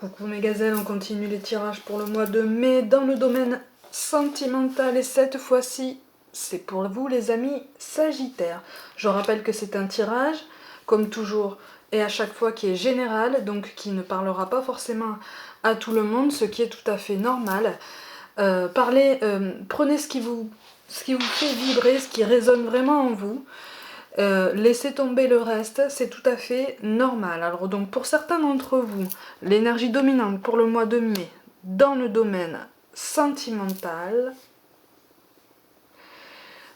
Coucou mes gazelles, on continue les tirages pour le mois de mai dans le domaine sentimental et cette fois-ci c'est pour vous les amis Sagittaires. Je rappelle que c'est un tirage, comme toujours et à chaque fois qui est général, donc qui ne parlera pas forcément à tout le monde, ce qui est tout à fait normal. Prenez ce qui vous fait vibrer, ce qui résonne vraiment en vous. Laissez tomber le reste, c'est tout à fait normal. Alors donc pour certains d'entre vous, l'énergie dominante pour le mois de mai dans le domaine sentimental,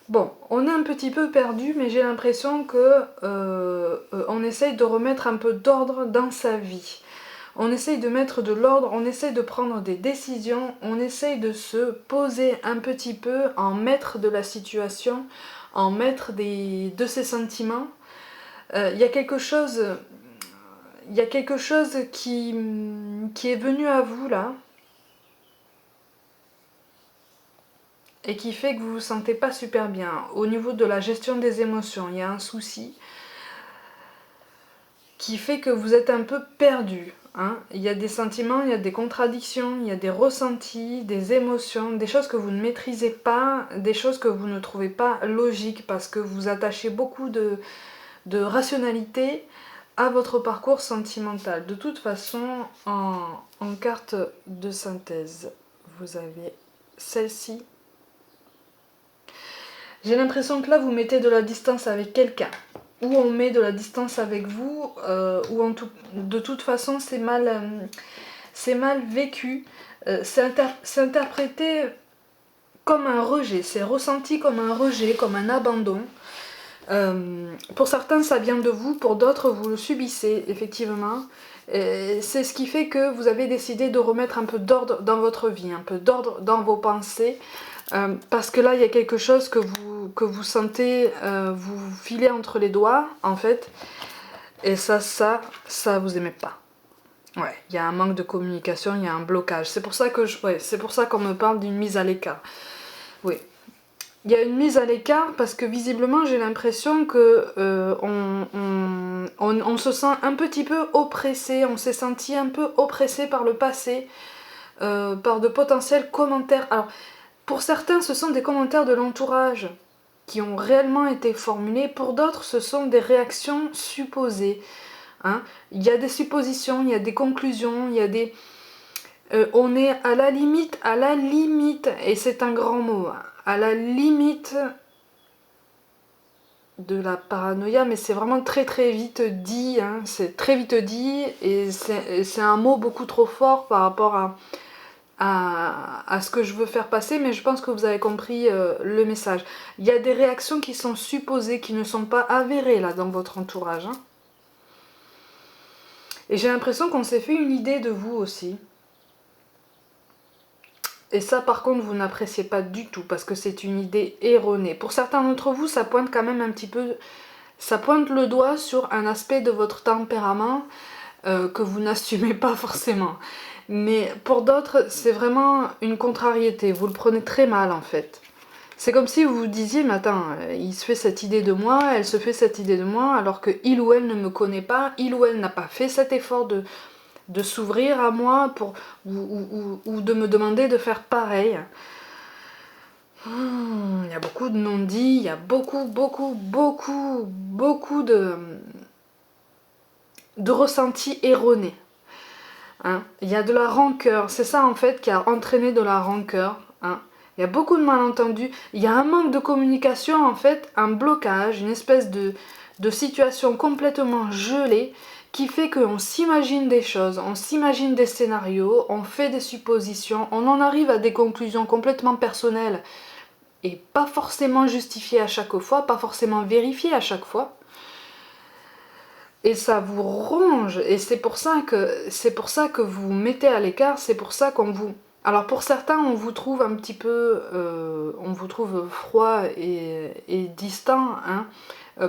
bon, on est un petit peu perdu, mais j'ai l'impression que on essaye de remettre un peu d'ordre dans sa vie. On essaye de mettre de l'ordre, on essaye de prendre des décisions, on essaye de se poser un petit peu en maître de la situation, en maître de ses sentiments. Il y a quelque chose qui est venu à vous là et qui fait que vous vous sentez pas super bien. Au niveau de la gestion des émotions, il y a un souci qui fait que vous êtes un peu perdu. Hein. Il y a des sentiments, il y a des contradictions, il y a des ressentis, des émotions, des choses que vous ne maîtrisez pas, des choses que vous ne trouvez pas logiques parce que vous attachez beaucoup de rationalité à votre parcours sentimental. De toute façon, en carte de synthèse, vous avez celle-ci. J'ai l'impression que là, vous mettez de la distance avec quelqu'un. Ou on met de la distance avec vous, ou de toute façon, c'est mal vécu. C'est interprété comme un rejet, c'est ressenti comme un rejet, comme un abandon. Pour certains ça vient de vous, pour d'autres vous le subissez effectivement. C'est ce qui fait que vous avez décidé de remettre un peu d'ordre dans votre vie, un peu d'ordre dans vos pensées, parce que là il y a quelque chose que vous sentez vous filer entre les doigts en fait, et ça vous aimez pas. Ouais, il y a un manque de communication, il y a un blocage. C'est pour ça que c'est pour ça qu'on me parle d'une mise à l'écart. Oui. Il y a une mise à l'écart parce que visiblement j'ai l'impression que on se sent un petit peu oppressé, on s'est senti un peu oppressé par le passé, par de potentiels commentaires. Alors pour certains ce sont des commentaires de l'entourage qui ont réellement été formulés, pour d'autres ce sont des réactions supposées. Hein. Il y a des suppositions, il y a des conclusions, il y a des... on est à la limite, et c'est un grand mot, à la limite de la paranoïa, mais c'est vraiment très très vite dit, hein, c'est très vite dit, et c'est un mot beaucoup trop fort par rapport à ce que je veux faire passer, mais je pense que vous avez compris le message. Il y a des réactions qui sont supposées, qui ne sont pas avérées là dans votre entourage. Hein. Et j'ai l'impression qu'on s'est fait une idée de vous aussi. Et ça par contre vous n'appréciez pas du tout parce que c'est une idée erronée. Pour certains d'entre vous ça pointe quand même un petit peu, ça pointe le doigt sur un aspect de votre tempérament que vous n'assumez pas forcément. Mais pour d'autres c'est vraiment une contrariété, vous le prenez très mal en fait. C'est comme si vous vous disiez, mais attends, il se fait cette idée de moi, elle se fait cette idée de moi alors que il ou elle ne me connaît pas, il ou elle n'a pas fait cet effort de s'ouvrir à moi ou de me demander de faire pareil. Il y a beaucoup de non-dits, il y a beaucoup de ressentis erronés. Hein. Il y a de la rancœur, c'est ça en fait qui a entraîné de la rancœur. Hein. Il y a beaucoup de malentendus, il y a un manque de communication en fait, un blocage, une espèce de situation complètement gelée qui fait qu'on s'imagine des choses, on s'imagine des scénarios, on fait des suppositions, on en arrive à des conclusions complètement personnelles et pas forcément justifiées à chaque fois, pas forcément vérifiées à chaque fois. Et ça vous ronge, et c'est pour ça que vous mettez à l'écart, c'est pour ça qu'on vous... Alors pour certains, on vous trouve un petit peu... on vous trouve froid et distant, hein,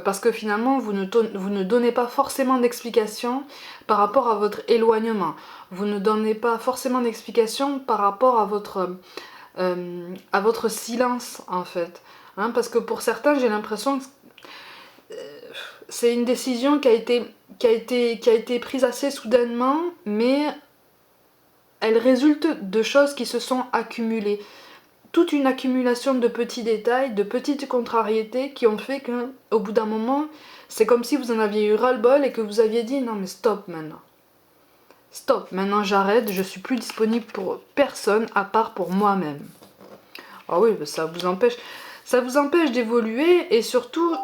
parce que finalement, vous ne donnez pas forcément d'explication par rapport à votre éloignement. Vous ne donnez pas forcément d'explication par rapport à votre silence, en fait. Hein, parce que pour certains, j'ai l'impression que c'est une décision qui a été prise assez soudainement, mais elle résulte de choses qui se sont accumulées. Toute une accumulation de petits détails, de petites contrariétés qui ont fait qu'au bout d'un moment, c'est comme si vous en aviez eu ras-le-bol et que vous aviez dit non mais stop maintenant. Stop, maintenant j'arrête, je suis plus disponible pour personne à part pour moi-même. Ah oui, ça vous empêche d'évoluer et surtout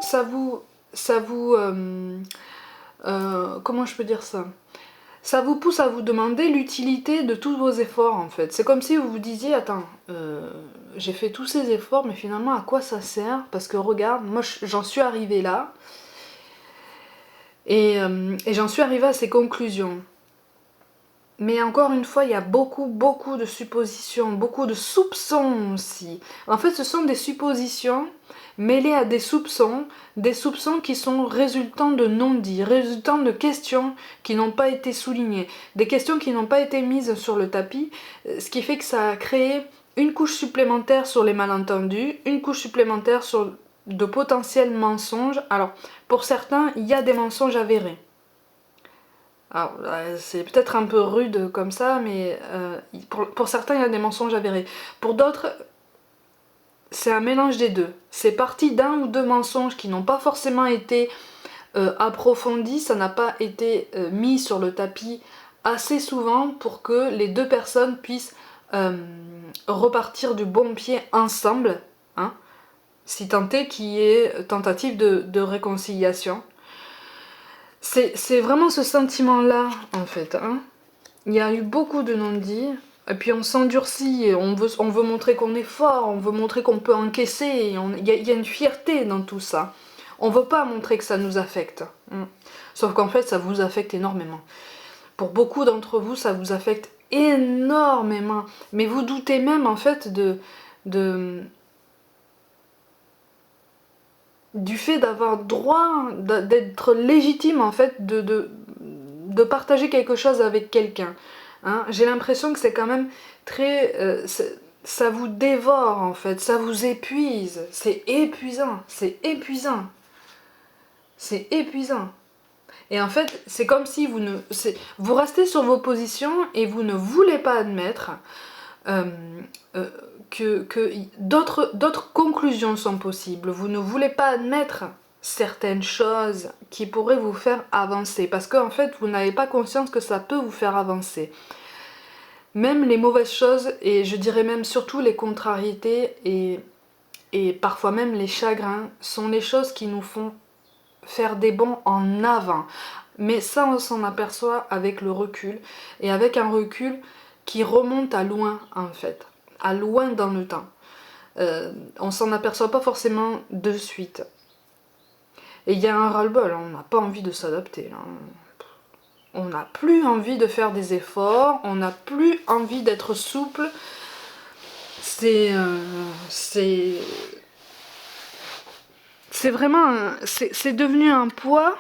comment je peux dire ça? Ça vous pousse à vous demander l'utilité de tous vos efforts en fait. C'est comme si vous vous disiez, attends, j'ai fait tous ces efforts, mais finalement à quoi ça sert? Parce que regarde, moi j'en suis arrivée là, et j'en suis arrivée à ces conclusions. Mais encore une fois, il y a beaucoup de suppositions, beaucoup de soupçons aussi. En fait, ce sont des suppositions mêlées à des soupçons qui sont résultants de non-dits, résultants de questions qui n'ont pas été soulignées, des questions qui n'ont pas été mises sur le tapis, ce qui fait que ça a créé une couche supplémentaire sur les malentendus, une couche supplémentaire sur de potentiels mensonges. Alors, pour certains, il y a des mensonges avérés. Alors, c'est peut-être un peu rude comme ça, mais pour certains, il y a des mensonges avérés. Pour d'autres, c'est un mélange des deux. C'est parti d'un ou deux mensonges qui n'ont pas forcément été approfondis, ça n'a pas été mis sur le tapis assez souvent pour que les deux personnes puissent repartir du bon pied ensemble, hein, si tant est qu'il y ait tentative de réconciliation. C'est vraiment ce sentiment-là, en fait. Hein. Il y a eu beaucoup de non-dits, et puis on s'endurcit, on veut montrer qu'on est fort, on veut montrer qu'on peut encaisser, il y a une fierté dans tout ça. On veut pas montrer que ça nous affecte. Sauf qu'en fait, ça vous affecte énormément. Pour beaucoup d'entre vous, ça vous affecte énormément. Mais vous doutez même, en fait, du fait d'avoir droit, d'être légitime en fait, de partager quelque chose avec quelqu'un. Hein. J'ai l'impression que c'est quand même très... ça vous dévore en fait, ça vous épuise. C'est épuisant, c'est épuisant. C'est épuisant. Et en fait, c'est comme si vous restez sur vos positions et vous ne voulez pas admettre euh, que d'autres conclusions sont possibles. Vous ne voulez pas admettre certaines choses qui pourraient vous faire avancer. Parce qu'en fait, vous n'avez pas conscience que ça peut vous faire avancer. Même les mauvaises choses, et je dirais même surtout les contrariétés et parfois même les chagrins, sont les choses qui nous font faire des bonds en avant. Mais ça, on s'en aperçoit avec le recul. Et avec un recul qui remonte à loin, en fait. À loin dans le temps. On s'en aperçoit pas forcément de suite. Et il y a un ras-le-bol, on n'a pas envie de s'adapter. On n'a plus envie de faire des efforts, on n'a plus envie d'être souple. C'est vraiment... c'est devenu un poids.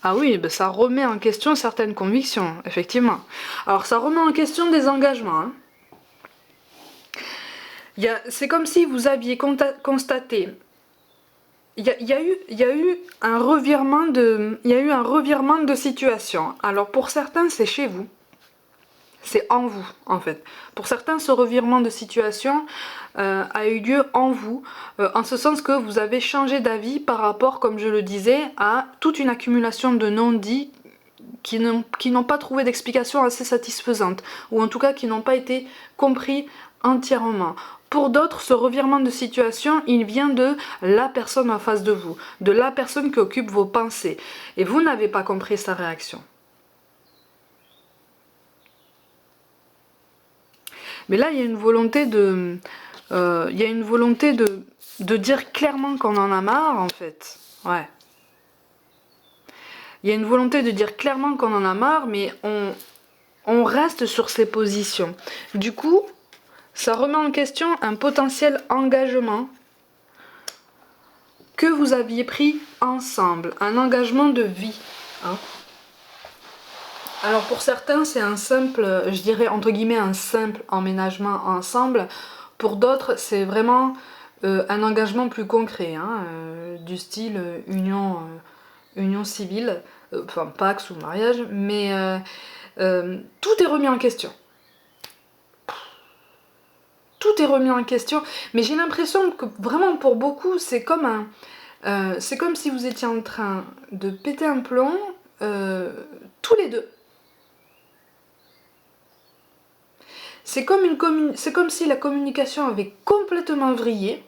Ah oui, ben ça remet en question certaines convictions, effectivement. Alors ça remet en question des engagements. Hein. C'est comme si vous aviez constaté. Il y a eu un revirement de situation. Alors pour certains, c'est chez vous. C'est en vous, en fait. Pour certains, ce revirement de situation a eu lieu en vous, en ce sens que vous avez changé d'avis par rapport, comme je le disais, à toute une accumulation de non-dits qui n'ont pas trouvé d'explication assez satisfaisante, ou en tout cas qui n'ont pas été compris entièrement. Pour d'autres, ce revirement de situation, il vient de la personne en face de vous, de la personne qui occupe vos pensées, et vous n'avez pas compris sa réaction. Mais là, il y a une volonté de dire clairement qu'on en a marre, en fait. Ouais. Il y a une volonté de dire clairement qu'on en a marre, mais on reste sur ses positions. Du coup, ça remet en question un potentiel engagement que vous aviez pris ensemble, un engagement de vie. Hein. Alors pour certains, c'est un simple, je dirais entre guillemets un simple emménagement ensemble. Pour d'autres, c'est vraiment un engagement plus concret, hein, du style union civile, enfin Pax ou mariage, mais tout est remis en question. Tout est remis en question, mais j'ai l'impression que vraiment pour beaucoup, c'est comme si vous étiez en train de péter un plomb, tous les deux. C'est comme si la communication avait complètement vrillé,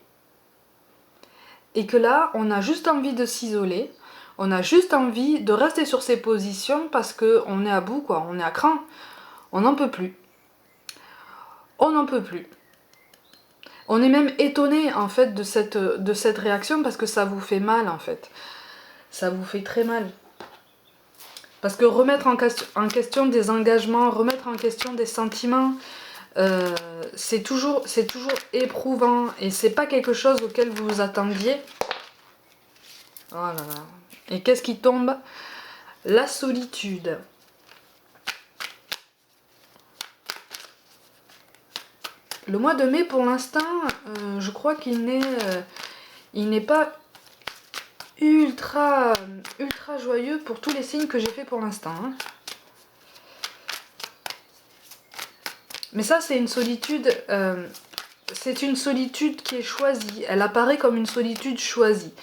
et que là, on a juste envie de s'isoler, on a juste envie de rester sur ses positions parce qu'on est à bout, quoi, on est à cran, on n'en peut plus. On n'en peut plus. On est même étonné en fait de cette réaction parce que ça vous fait mal en fait. Ça vous fait très mal. Parce que remettre en question des engagements, remettre en question des sentiments, c'est toujours éprouvant et c'est pas quelque chose auquel vous vous attendiez. Oh là là. Et qu'est-ce qui tombe? La solitude. Le mois de mai, pour l'instant, je crois qu'il n'est pas ultra joyeux pour tous les signes que j'ai fait pour l'instant. Hein. Mais ça, c'est une solitude qui est choisie. Elle apparaît comme une solitude choisie.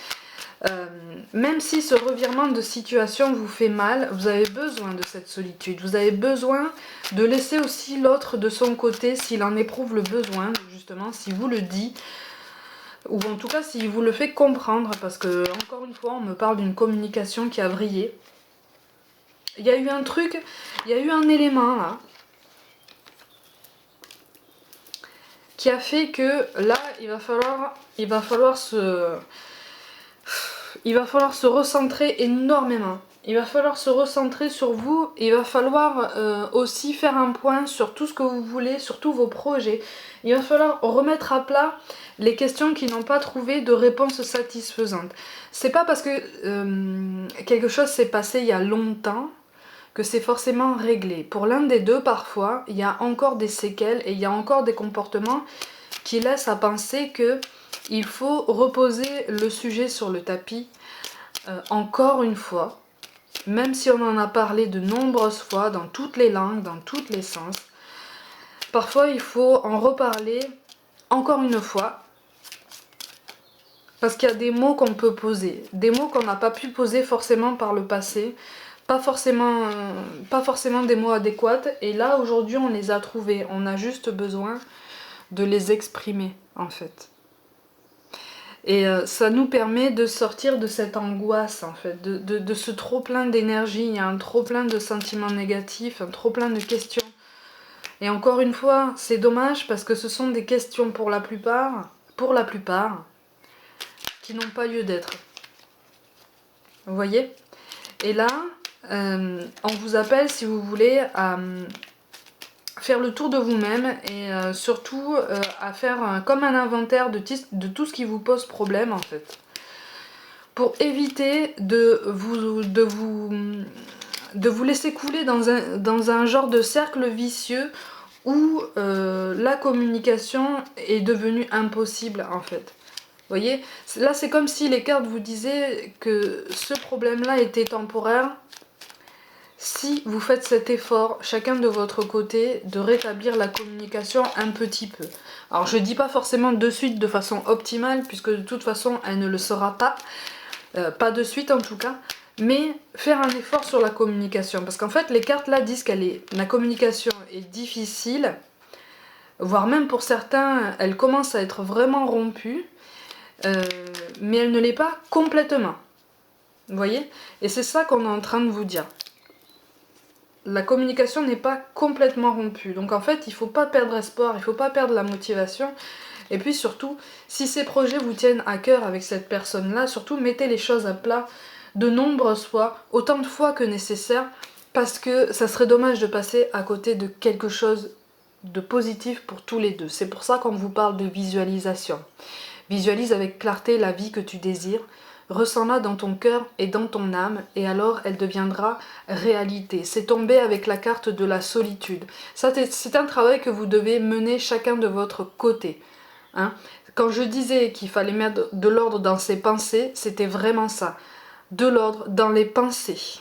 Même si ce revirement de situation vous fait mal, vous avez besoin de cette solitude. Vous avez besoin de laisser aussi l'autre de son côté s'il en éprouve le besoin, justement, s'il vous le dit, ou en tout cas s'il vous le fait comprendre, parce que, encore une fois, on me parle d'une communication qui a vrillé. Il y a eu un truc, il y a eu un élément là, qui a fait que là, il va falloir se recentrer énormément. Il va falloir se recentrer sur vous. Il va falloir aussi faire un point sur tout ce que vous voulez, sur tous vos projets. Il va falloir remettre à plat les questions qui n'ont pas trouvé de réponse satisfaisante. C'est pas parce que quelque chose s'est passé il y a longtemps que c'est forcément réglé. Pour l'un des deux, parfois, il y a encore des séquelles et il y a encore des comportements qui laissent à penser que il faut reposer le sujet sur le tapis, encore une fois, même si on en a parlé de nombreuses fois, dans toutes les langues, dans tous les sens. Parfois, il faut en reparler encore une fois, parce qu'il y a des mots qu'on peut poser, des mots qu'on n'a pas pu poser forcément par le passé, pas forcément des mots adéquats, et là, aujourd'hui, on les a trouvés. On a juste besoin de les exprimer, en fait. Et ça nous permet de sortir de cette angoisse en fait, de ce trop plein d'énergie, il y a un trop plein de sentiments négatifs, un trop plein de questions. Et encore une fois, c'est dommage parce que ce sont des questions pour la plupart, qui n'ont pas lieu d'être. Vous voyez? Et là, on vous appelle si vous voulez à faire le tour de vous-même et surtout à faire comme un inventaire de tout ce qui vous pose problème en fait. Pour éviter de vous laisser couler dans un genre de cercle vicieux où la communication est devenue impossible en fait. Vous voyez? Là c'est comme si les cartes vous disaient que ce problème-là était temporaire. Si vous faites cet effort, chacun de votre côté, de rétablir la communication un petit peu. Alors je ne dis pas forcément de suite de façon optimale, puisque de toute façon elle ne le sera pas, pas de suite en tout cas, mais faire un effort sur la communication. Parce qu'en fait les cartes là disent la communication est difficile, voire même pour certains elle commence à être vraiment rompue, mais elle ne l'est pas complètement. Vous voyez? Et c'est ça qu'on est en train de vous dire. La communication n'est pas complètement rompue. Donc en fait, il ne faut pas perdre espoir, il ne faut pas perdre la motivation. Et puis surtout, si ces projets vous tiennent à cœur avec cette personne-là, surtout mettez les choses à plat de nombreuses fois, autant de fois que nécessaire, parce que ça serait dommage de passer à côté de quelque chose de positif pour tous les deux. C'est pour ça qu'on vous parle de visualisation. Visualise avec clarté la vie que tu désires. Ressens-la dans ton cœur et dans ton âme, et alors elle deviendra réalité. C'est tomber avec la carte de la solitude. Ça, c'est un travail que vous devez mener chacun de votre côté. Hein. Quand je disais qu'il fallait mettre de l'ordre dans ses pensées, c'était vraiment ça. De l'ordre dans les pensées.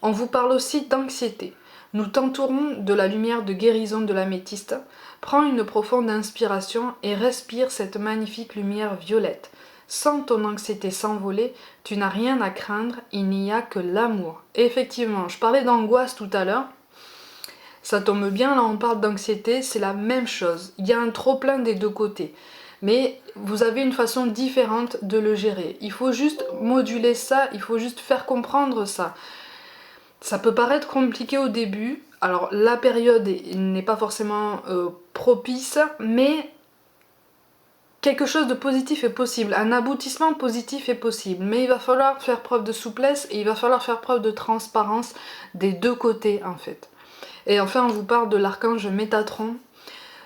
On vous parle aussi d'anxiété. Nous t'entourons de la lumière de guérison de l'améthyste. Prends une profonde inspiration et respire cette magnifique lumière violette. Sens ton anxiété s'envoler, tu n'as rien à craindre, il n'y a que l'amour. Effectivement, je parlais d'angoisse tout à l'heure. Ça tombe bien, là on parle d'anxiété, c'est la même chose. Il y a un trop-plein des deux côtés. Mais vous avez une façon différente de le gérer. Il faut juste moduler ça, il faut juste faire comprendre ça. Ça peut paraître compliqué au début. Alors la période n'est pas forcément propice, mais quelque chose de positif est possible. Un aboutissement positif est possible. Mais il va falloir faire preuve de souplesse et il va falloir faire preuve de transparence des deux côtés en fait. Et enfin, on vous parle de l'archange Métatron.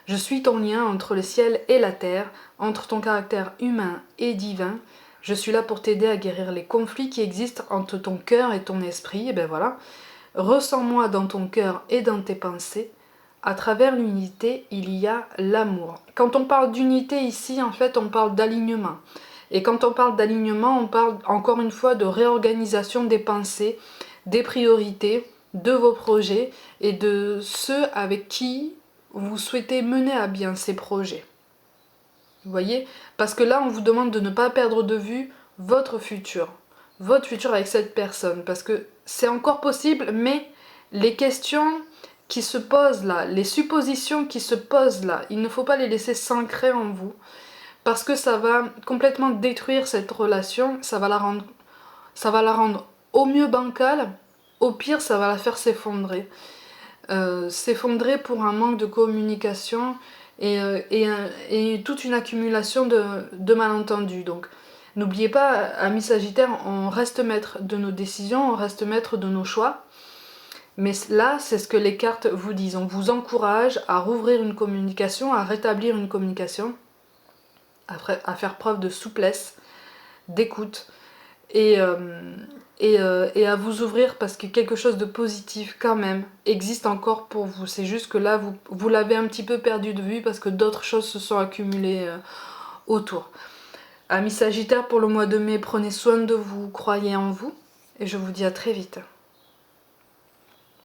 Je suis ton lien entre le ciel et la terre, entre ton caractère humain et divin. Je suis là pour t'aider à guérir les conflits qui existent entre ton cœur et ton esprit. Et ben voilà. Ressens-moi dans ton cœur et dans tes pensées. À travers l'unité, il y a l'amour. Quand on parle d'unité ici, en fait, on parle d'alignement. Et quand on parle d'alignement, on parle encore une fois de réorganisation des pensées, des priorités, de vos projets et de ceux avec qui vous souhaitez mener à bien ces projets. Vous voyez? Parce que là, on vous demande de ne pas perdre de vue votre futur avec cette personne. Parce que c'est encore possible, mais les questions qui se posent là, les suppositions qui se posent là, il ne faut pas les laisser s'ancrer en vous. Parce que ça va complètement détruire cette relation, ça va la rendre au mieux bancale, au pire, ça va la faire s'effondrer. S'effondrer pour un manque de communication et toute une accumulation de malentendus. Donc, n'oubliez pas, amis Sagittaires, on reste maître de nos décisions, on reste maître de nos choix. Mais là, c'est ce que les cartes vous disent. On vous encourage à rouvrir une communication, à rétablir une communication, à faire preuve de souplesse, d'écoute et à vous ouvrir parce que quelque chose de positif quand même existe encore pour vous. C'est juste que là, vous l'avez un petit peu perdu de vue parce que d'autres choses se sont accumulées autour. Amis Sagittaires, pour le mois de mai, prenez soin de vous, croyez en vous et je vous dis à très vite.